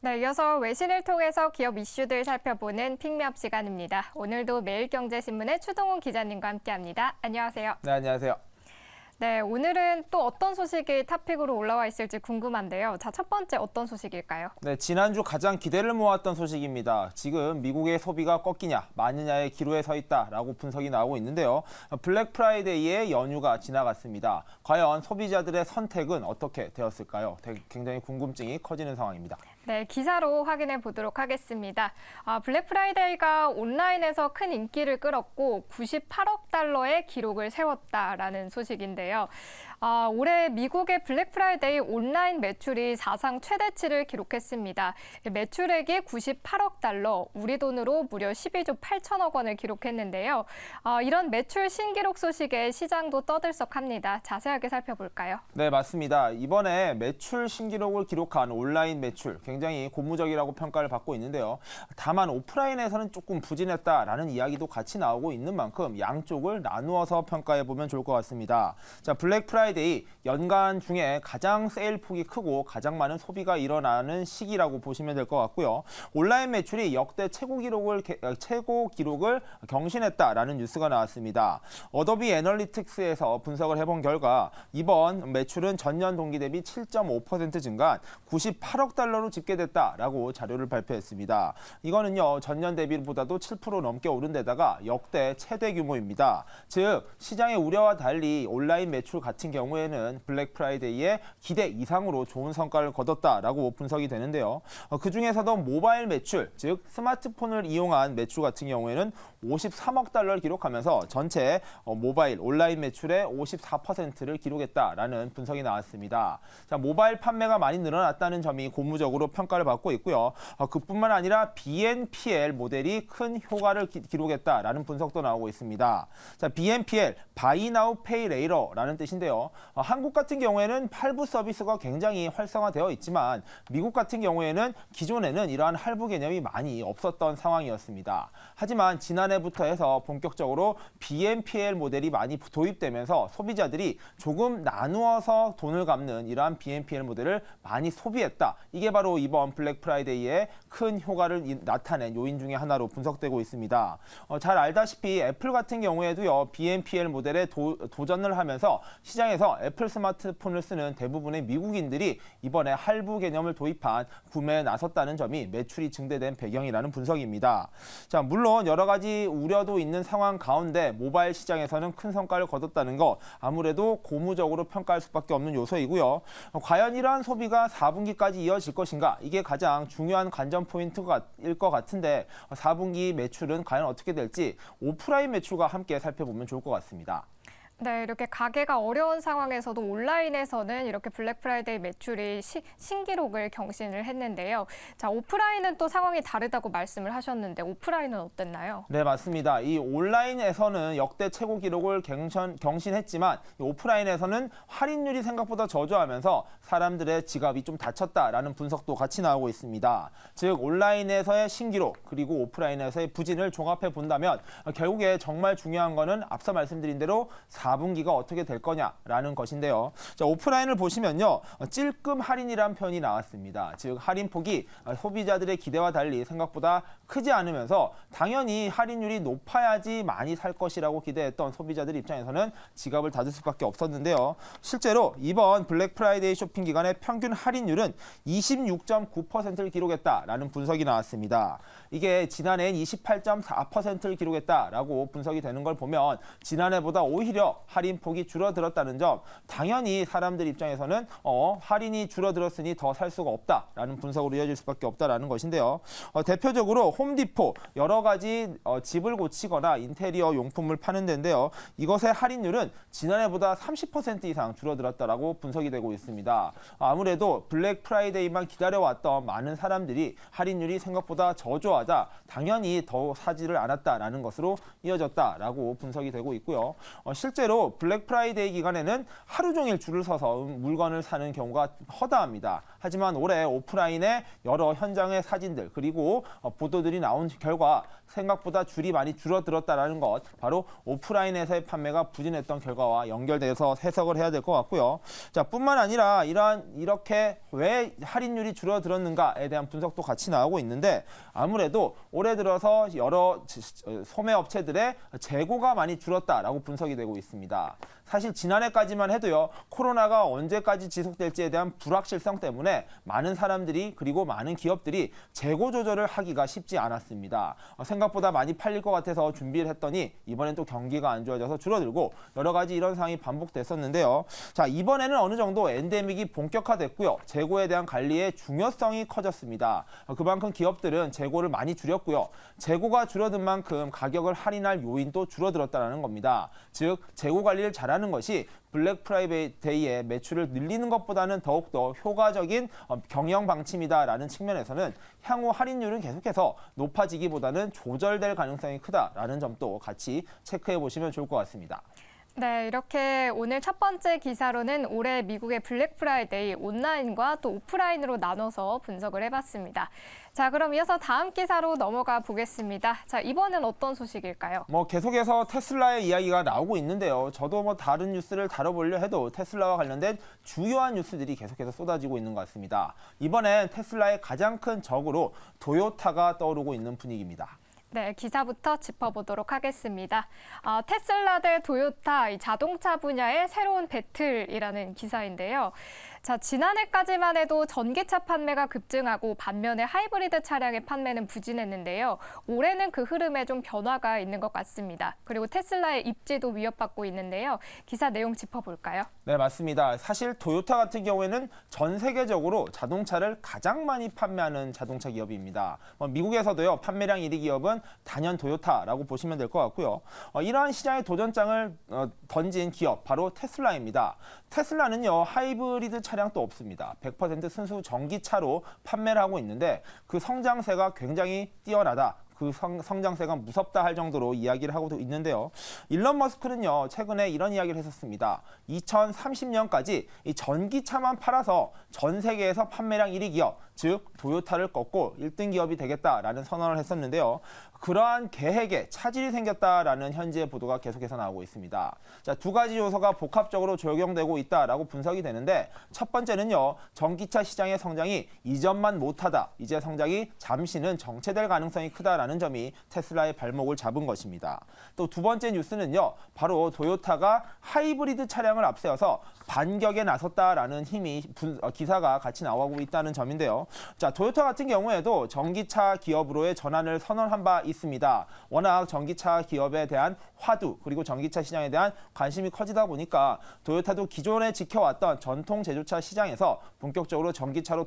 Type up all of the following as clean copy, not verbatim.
네, 이어서 외신을 통해서 기업 이슈들 살펴보는 픽미업 시간입니다. 오늘도 매일경제신문의 추동훈 기자님과 함께합니다. 안녕하세요. 네, 안녕하세요. 네, 오늘은 또 어떤 소식이 탑픽으로 올라와 있을지 궁금한데요. 자, 첫 번째 어떤 소식일까요? 네, 지난주 가장 기대를 모았던 소식입니다. 지금 미국의 소비가 꺾이냐, 마느냐의 기로에 서 있다라고 분석이 나오고 있는데요. 블랙 프라이데이의 연휴가 지나갔습니다. 과연 소비자들의 선택은 어떻게 되었을까요? 굉장히 궁금증이 커지는 상황입니다. 네, 기사로 확인해 보도록 하겠습니다. 블랙 프라이데이가 온라인에서 큰 인기를 끌었고 98억 달러의 기록을 세웠다라는 소식인데요. 올해 미국의 블랙 프라이데이 온라인 매출이 사상 최대치를 기록했습니다. 매출액이 98억 달러, 우리 돈으로 무려 12조 8천억 원을 기록했는데요. 이런 매출 신기록 소식에 시장도 떠들썩합니다. 자세하게 살펴볼까요? 네, 맞습니다. 이번에 매출 신기록을 기록한 온라인 매출, 굉장히 고무적이라고 평가를 받고 있는데요. 다만 오프라인에서는 조금 부진했다라는 이야기도 같이 나오고 있는 만큼 양쪽을 나누어서 평가해보면 좋을 것 같습니다. 자, 블랙 프라이데이 연간 중에 가장 세일 폭이 크고 가장 많은 소비가 일어나는 시기라고 보시면 될 것 같고요. 온라인 매출이 역대 최고 기록을 경신했다라는 뉴스가 나왔습니다. 어도비 애널리틱스에서 분석을 해본 결과 이번 매출은 전년 동기 대비 7.5% 증가한 98억 달러로 집계됐다라고 자료를 발표했습니다. 이거는요, 전년 대비보다도 7% 넘게 오른 데다가 역대 최대 규모입니다. 즉, 시장의 우려와 달리 온라인 매출 같은 경우에는 블랙 프라이데이의 기대 이상으로 좋은 성과를 거뒀다라고 분석이 되는데요. 그중에서도 모바일 매출, 즉 스마트폰을 이용한 매출 같은 경우에는 53억 달러를 기록하면서 전체 모바일 온라인 매출의 54%를 기록했다라는 분석이 나왔습니다. 자, 모바일 판매가 많이 늘어났다는 점이 고무적으로 평가를 받고 있고요. 그뿐만 아니라 BNPL 모델이 큰 효과를 기록했다라는 분석도 나오고 있습니다. 자, BNPL, Buy Now Pay Later라는 뜻인데요. 한국 같은 경우에는 할부 서비스가 굉장히 활성화되어 있지만 미국 같은 경우에는 기존에는 이러한 할부 개념이 많이 없었던 상황이었습니다. 하지만 지난해부터 해서 본격적으로 BNPL 모델이 많이 도입되면서 소비자들이 조금 나누어서 돈을 갚는 이러한 BNPL 모델을 많이 소비했다. 이게 바로 이번 블랙 프라이데이에 큰 효과를 나타낸 요인 중에 하나로 분석되고 있습니다. 잘 알다시피 애플 같은 경우에도요, BNPL 모델에 도전을 하면서 시장에서 애플 스마트폰을 쓰는 대부분의 미국인들이 이번에 할부 개념을 도입한 구매에 나섰다는 점이 매출이 증대된 배경이라는 분석입니다. 자, 물론 여러 가지 우려도 있는 상황 가운데 모바일 시장에서는 큰 성과를 거뒀다는 것, 아무래도 고무적으로 평가할 수밖에 없는 요소이고요. 과연 이러한 소비가 4분기까지 이어질 것인가? 이게 가장 중요한 관전 포인트일 것 같은데 4분기 매출은 과연 어떻게 될지 오프라인 매출과 함께 살펴보면 좋을 것 같습니다. 네, 이렇게 가게가 어려운 상황에서도 온라인에서는 이렇게 블랙 프라이데이 매출이 신기록을 경신을 했는데요. 자, 오프라인은 또 상황이 다르다고 말씀을 하셨는데 오프라인은 어땠나요? 네, 맞습니다. 이 온라인에서는 역대 최고 기록을 경신했지만 오프라인에서는 할인율이 생각보다 저조하면서 사람들의 지갑이 좀 다쳤다라는 분석도 같이 나오고 있습니다. 즉, 온라인에서의 신기록 그리고 오프라인에서의 부진을 종합해 본다면 결국에 정말 중요한 거는 앞서 말씀드린 대로 4분기가 어떻게 될 거냐라는 것인데요. 자, 오프라인을 보시면요, 찔끔 할인이라는 표현이 나왔습니다. 즉, 할인폭이 소비자들의 기대와 달리 생각보다 크지 않으면서 당연히 할인율이 높아야지 많이 살 것이라고 기대했던 소비자들 입장에서는 지갑을 닫을 수밖에 없었는데요. 실제로 이번 블랙 프라이데이 쇼핑 기간의 평균 할인율은 26.9%를 기록했다라는 분석이 나왔습니다. 이게 지난해엔 28.4%를 기록했다라고 분석이 되는 걸 보면 지난해보다 오히려 할인폭이 줄어들었다는 점, 당연히 사람들 입장에서는 할인이 줄어들었으니 더 살 수가 없다라는 분석으로 이어질 수밖에 없다라는 것인데요. 대표적으로 홈디포, 여러 가지 집을 고치거나 인테리어 용품을 파는 데인데요. 이것의 할인율은 지난해보다 30% 이상 줄어들었다라고 분석이 되고 있습니다. 아무래도 블랙 프라이데이만 기다려왔던 많은 사람들이 할인율이 생각보다 저조하자 당연히 더 사지를 않았다라는 것으로 이어졌다라고 분석이 되고 있고요. 실제로 블랙 프라이데이 기간에는 하루 종일 줄을 서서 물건을 사는 경우가 허다합니다. 하지만 올해 오프라인의 여러 현장의 사진들 그리고 보도들이 나온 결과 생각보다 줄이 많이 줄어들었다라는 것, 바로 오프라인에서의 판매가 부진했던 결과와 연결돼서 해석을 해야 될 것 같고요. 자, 뿐만 아니라 이렇게 왜 할인율이 줄어들었는가에 대한 분석도 같이 나오고 있는데, 아무래도 올해 들어서 여러 소매 업체들의 재고가 많이 줄었다라고 분석이 되고 있습니다. 사실 지난해까지만 해도요, 코로나가 언제까지 지속될지에 대한 불확실성 때문에 많은 사람들이 그리고 많은 기업들이 재고 조절을 하기가 쉽지 않았습니다. 생각보다 많이 팔릴 것 같아서 준비를 했더니 이번엔 또 경기가 안 좋아져서 줄어들고 여러 가지 이런 상황이 반복됐었는데요. 자, 이번에는 어느 정도 엔데믹이 본격화됐고요. 재고에 대한 관리의 중요성이 커졌습니다. 그만큼 기업들은 재고를 많이 줄였고요. 재고가 줄어든 만큼 가격을 할인할 요인도 줄어들었다는 겁니다. 즉, 재고 관리를 잘하는 것이 블랙 프라이데이의 매출을 늘리는 것보다는 더욱더 효과적인 경영 방침이다라는 측면에서는 향후 할인율은 계속해서 높아지기보다는 조절될 가능성이 크다라는 점도 같이 체크해 보시면 좋을 것 같습니다. 네, 이렇게 오늘 첫 번째 기사로는 올해 미국의 블랙 프라이데이 온라인과 또 오프라인으로 나눠서 분석을 해봤습니다. 자, 그럼 이어서 다음 기사로 넘어가 보겠습니다. 자, 이번엔 어떤 소식일까요? 계속해서 테슬라의 이야기가 나오고 있는데요. 저도 다른 뉴스를 다뤄보려 해도 테슬라와 관련된 주요한 뉴스들이 계속해서 쏟아지고 있는 것 같습니다. 이번엔 테슬라의 가장 큰 적으로 도요타가 떠오르고 있는 분위기입니다. 네, 기사부터 짚어보도록 하겠습니다. 테슬라 대 도요타, 이 자동차 분야의 새로운 배틀이라는 기사인데요. 자, 지난해까지만 해도 전기차 판매가 급증하고 반면에 하이브리드 차량의 판매는 부진했는데요. 올해는 그 흐름에 좀 변화가 있는 것 같습니다. 그리고 테슬라의 입지도 위협받고 있는데요. 기사 내용 짚어볼까요? 네, 맞습니다. 사실 도요타 같은 경우에는 전 세계적으로 자동차를 가장 많이 판매하는 자동차 기업입니다. 미국에서도요, 판매량 1위 기업은 단연 도요타라고 보시면 될 것 같고요. 이러한 시장에 도전장을 던진 기업, 바로 테슬라입니다. 테슬라는요, 하이브리드 차량도 없습니다. 100% 순수 전기차로 판매를 하고 있는데 그 성장세가 굉장히 뛰어나다. 그 성장세가 무섭다 할 정도로 이야기를 하고 있는데요. 일론 머스크는요, 최근에 이런 이야기를 했었습니다. 2030년까지 이 전기차만 팔아서 전 세계에서 판매량 1위 기업, 즉 도요타를 꺾고 1등 기업이 되겠다라는 선언을 했었는데요. 그러한 계획에 차질이 생겼다라는 현지의 보도가 계속해서 나오고 있습니다. 자, 두 가지 요소가 복합적으로 적용되고 있다라고 분석이 되는데, 첫 번째는요, 전기차 시장의 성장이 이전만 못하다, 이제 성장이 잠시는 정체될 가능성이 크다라는 점이 테슬라의 발목을 잡은 것입니다. 또 두 번째 뉴스는요, 바로 도요타가 하이브리드 차량을 앞세워서 반격에 나섰다라는 기사가 같이 나오고 있다는 점인데요. 자, 도요타 같은 경우에도 전기차 기업으로의 전환을 선언한 바 있습니다. 워낙 전기차 기업에 대한 화두 그리고 전기차 시장에 대한 관심이 커지다 보니까 도요타도 기존에 지켜왔던 전통 제조차 시장에서 본격적으로 전기차로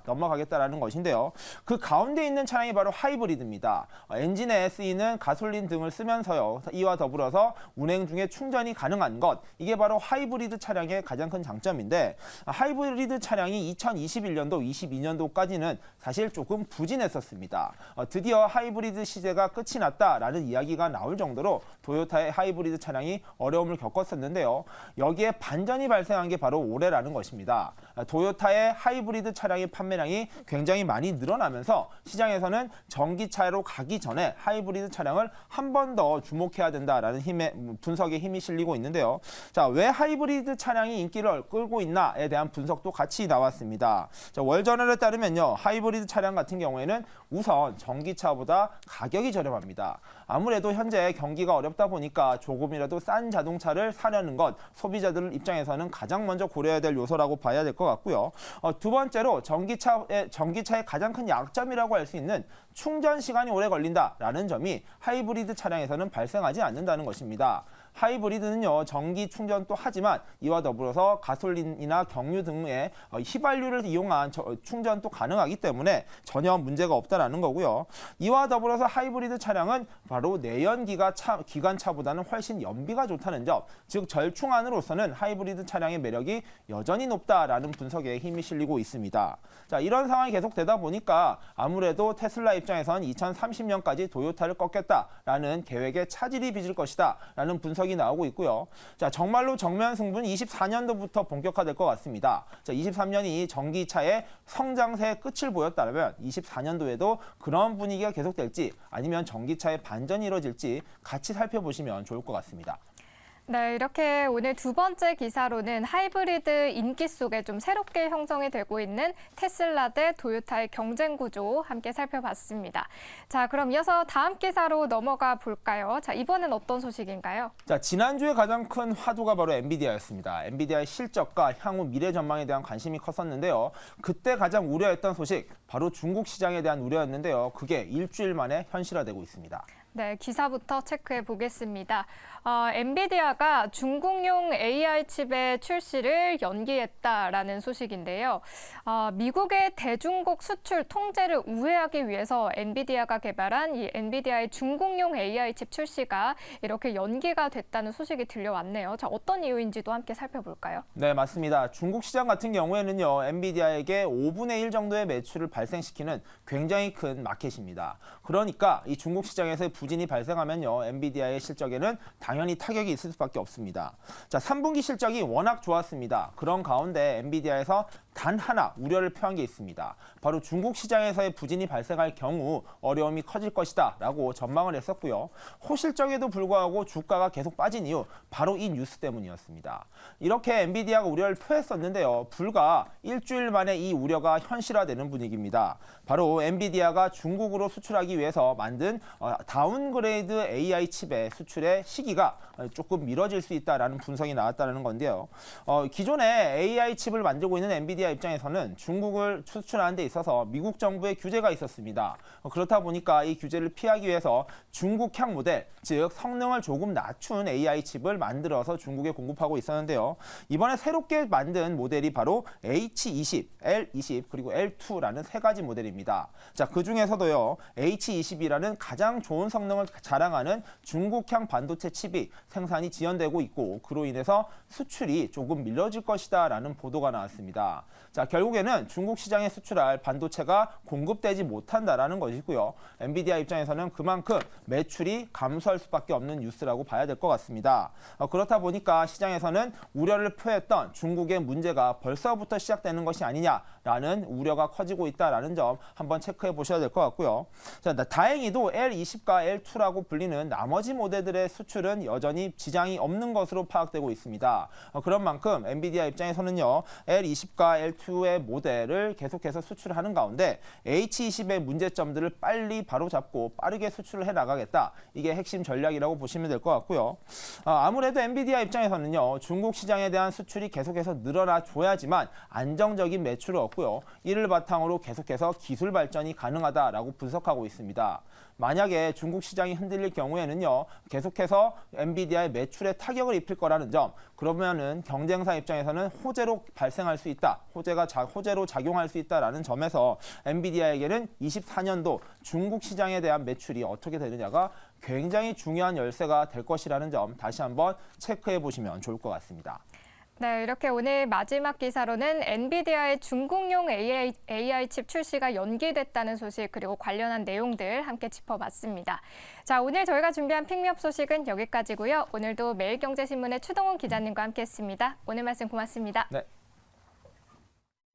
넘어가겠다라는 것인데요. 그 가운데 있는 차량이 바로 하이브리드입니다. 엔진에 쓰이는 가솔린 등을 쓰면서요, 이와 더불어서 운행 중에 충전이 가능한 것, 이게 바로 하이브리드 차량의 가장 큰 장점인데, 하이브리드 차량이 2021년도, 22년도까지는 사실 조금 부진했었습니다. 드디어 하이브리드 시대가 끝이 났다라는 이야기가 나올 정도로 도요타의 하이브리드 차량이 어려움을 겪었었는데요. 여기에 반전이 발생한 게 바로 올해라는 것입니다. 도요타의 하이브리드 차량의 판매량이 굉장히 많이 늘어나면서 시장에서는 전기차로 가기 전에 하이브리드 차량을 한 번 더 주목해야 된다라는 분석에 힘이 실리고 있는데요. 자, 왜 하이브리드 차량이 인기를 끌고 있나에 대한 분석도 같이 나왔습니다. 자, 월저널에 따르면요, 하이브리드 차량 같은 경우에는 우선 전기차보다 가격이 저렴합니다. 아무래도 현재 경기가 어렵다 보니까 조금이라도 싼 자동차를 사려는 것, 소비자들 입장에서는 가장 먼저 고려해야 될 요소라고 봐야 될 것 같고요. 두 번째로 전기차의 가장 큰 약점이라고 할 수 있는 충전 시간이 오래 걸린다라는 점이 하이브리드 차량에서는 발생하지 않는다는 것입니다. 하이브리드는요, 전기 충전도 하지만 이와 더불어서 가솔린이나 경유 등의 휘발유를 이용한 충전도 가능하기 때문에 전혀 문제가 없다라는 거고요. 이와 더불어서 하이브리드 차량은 바로 내연기관 기관차보다는 훨씬 연비가 좋다는 점, 즉 절충안으로서는 하이브리드 차량의 매력이 여전히 높다라는 분석에 힘이 실리고 있습니다. 자, 이런 상황이 계속되다 보니까 아무래도 테슬라 입장에선 2030년까지 도요타를 꺾겠다라는 계획에 차질이 빚을 것이다라는 분석이 분석이 나오고 있고요. 자, 정말로 정면 승부는 24년도부터 본격화될 것 같습니다. 자, 23년이 전기차의 성장세의 끝을 보였다면 24년도에도 그런 분위기가 계속될지 아니면 전기차의 반전이 이루어질지 같이 살펴보시면 좋을 것 같습니다. 네, 이렇게 오늘 두 번째 기사로는 하이브리드 인기 속에 좀 새롭게 형성이 되고 있는 테슬라 대 도요타의 경쟁 구조 함께 살펴봤습니다. 자, 그럼 이어서 다음 기사로 넘어가 볼까요? 자, 이번엔 어떤 소식인가요? 자, 지난주에 가장 큰 화두가 바로 엔비디아였습니다. 엔비디아의 실적과 향후 미래 전망에 대한 관심이 컸었는데요. 그때 가장 우려했던 소식, 바로 중국 시장에 대한 우려였는데요. 그게 일주일 만에 현실화되고 있습니다. 네, 기사부터 체크해 보겠습니다. 엔비디아가 중국용 AI 칩의 출시를 연기했다라는 소식인데요. 미국의 대중국 수출 통제를 우회하기 위해서 엔비디아가 개발한 이 엔비디아의 중국용 AI 칩 출시가 이렇게 연기가 됐다는 소식이 들려왔네요. 자, 어떤 이유인지도 함께 살펴볼까요? 네, 맞습니다. 중국 시장 같은 경우에는요, 엔비디아에게 5분의 1 정도의 매출을 발생시키는 굉장히 큰 마켓입니다. 그러니까 이 중국 시장에서의 부진이 발생하면요, 엔비디아의 실적에는 당연히 타격이 있을 수밖에 없습니다. 자, 3분기 실적이 워낙 좋았습니다. 그런 가운데 엔비디아에서 단 하나 우려를 표한 게 있습니다. 바로 중국 시장에서의 부진이 발생할 경우 어려움이 커질 것이다 라고 전망을 했었고요. 호실적에도 불구하고 주가가 계속 빠진 이유, 바로 이 뉴스 때문이었습니다. 이렇게 엔비디아가 우려를 표했었는데요. 불과 일주일 만에 이 우려가 현실화되는 분위기입니다. 바로 엔비디아가 중국으로 수출하기 위해서 만든 다운그레이드 AI 칩의 수출의 시기가 조금 미뤄질 수 있다라는 분석이 나왔다는 건데요. 기존에 AI 칩을 만들고 있는 엔비디아 입장에서는 중국을 수출하는 데 있어서 미국 정부의 규제가 있었습니다. 그렇다 보니까 이 규제를 피하기 위해서 중국향 모델, 즉 성능을 조금 낮춘 AI 칩을 만들어서 중국에 공급하고 있었는데요. 이번에 새롭게 만든 모델이 바로 H20, L20 그리고 L2라는 세 가지 모델입니다. 자, 그 중에서도요, H20이라는 가장 좋은 성능을 자랑하는 중국향 반도체 칩이 생산이 지연되고 있고 그로 인해서 수출이 조금 밀려질 것이다라는 보도가 나왔습니다. 자, 결국에는 중국 시장에 수출할 반도체가 공급되지 못한다라는 것이고요. 엔비디아 입장에서는 그만큼 매출이 감소할 수밖에 없는 뉴스라고 봐야 될 것 같습니다. 그렇다 보니까 시장에서는 우려를 표했던 중국의 문제가 벌써부터 시작되는 것이 아니냐라는 우려가 커지고 있다라는 점 한번 체크해 보셔야 될 것 같고요. 자, 다행히도 L20과 L2라고 불리는 나머지 모델들의 수출은 여전히 지장이 없는 것으로 파악되고 있습니다. 그런 만큼 엔비디아 입장에서는요, L20과 L2의 모델을 계속해서 수출하는 가운데 H20의 문제점들을 빨리 바로잡고 빠르게 수출을 해나가겠다. 이게 핵심 전략이라고 보시면 될 것 같고요. 아무래도 엔비디아 입장에서는요, 중국 시장에 대한 수출이 계속해서 늘어나 줘야지만 안정적인 매출을 얻고요. 이를 바탕으로 계속해서 기술 발전이 가능하다라고 분석하고 있습니다. 만약에 중국 시장이 흔들릴 경우에는요, 계속해서 엔비디아의 매출에 타격을 입힐 거라는 점, 그러면은 경쟁사 입장에서는 호재로 발생할 수 있다, 호재로 작용할 수 있다라는 점에서 엔비디아에게는 24년도 중국 시장에 대한 매출이 어떻게 되느냐가 굉장히 중요한 열쇠가 될 것이라는 점 다시 한번 체크해 보시면 좋을 것 같습니다. 네, 이렇게 오늘 마지막 기사로는 엔비디아의 중국용 AI 칩 출시가 연기됐다는 소식 그리고 관련한 내용들 함께 짚어봤습니다. 자, 오늘 저희가 준비한 픽미업 소식은 여기까지고요. 오늘도 매일경제신문의 추동훈 기자님과 함께했습니다. 오늘 말씀 고맙습니다. 네.